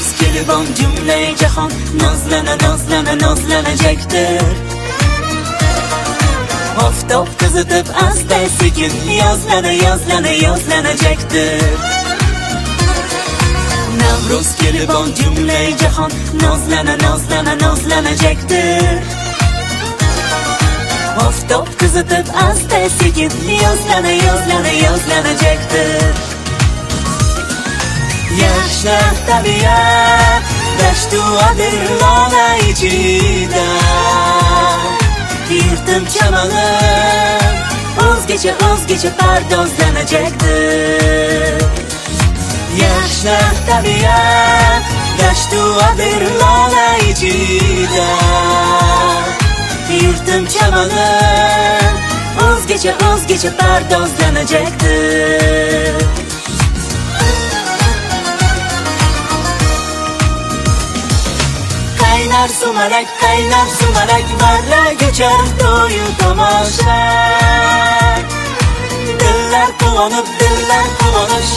Navruz kelibon cümle jahon nozlana nozlana nozlanacaktır. Oftob qizitib asta sekin yozlana yozlana yozlanacaktır. Navruz kelibon cümle jahon nozlana nozlana nozlanacaktır. Oftob qizitib asta sekin yozlana yozlana yozlanacaktır. Yaşlar tabiat dashtu adirlona ichida yurtim chamalim o'zgacha o'zgacha pardozlanacaktır. Yaşlar tabiat dashtu adirlona ichida yurtim chamalim o'zgacha o'zgacha pardozlanacaktır. Kaynar sumalak varla geçer to'yu tomosha. Dillar quvonib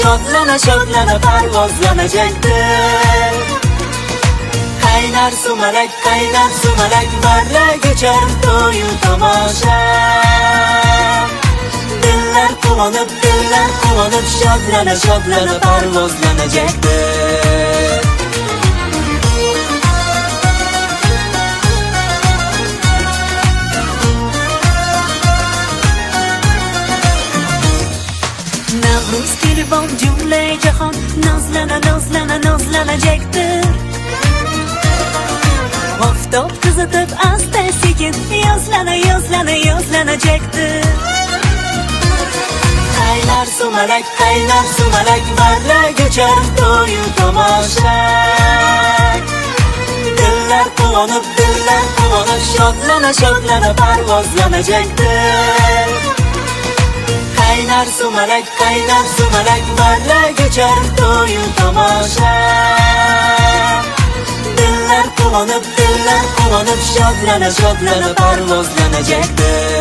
shodlana shodlana parvozlanacaktır. Kaynar sumalak varla geçer to'yu tomosha. Dillar quvonib shodlana shodlana parvozlanacaktır. Navruz kelibon cümle jahon nozlana nozlana nozlanacaktır. Oftob qizitib asta sekin yozlana yozlana yozlanacaktır. Kaynar sumalak varla geçer to'yu tomosha. Dillar quvonib shodlana shodlana parvozlanacaktır. Kaynar sumalak varla geçer to'yu tomosha. Dillar quvonib shodlana shodlana parvozlanacaktır.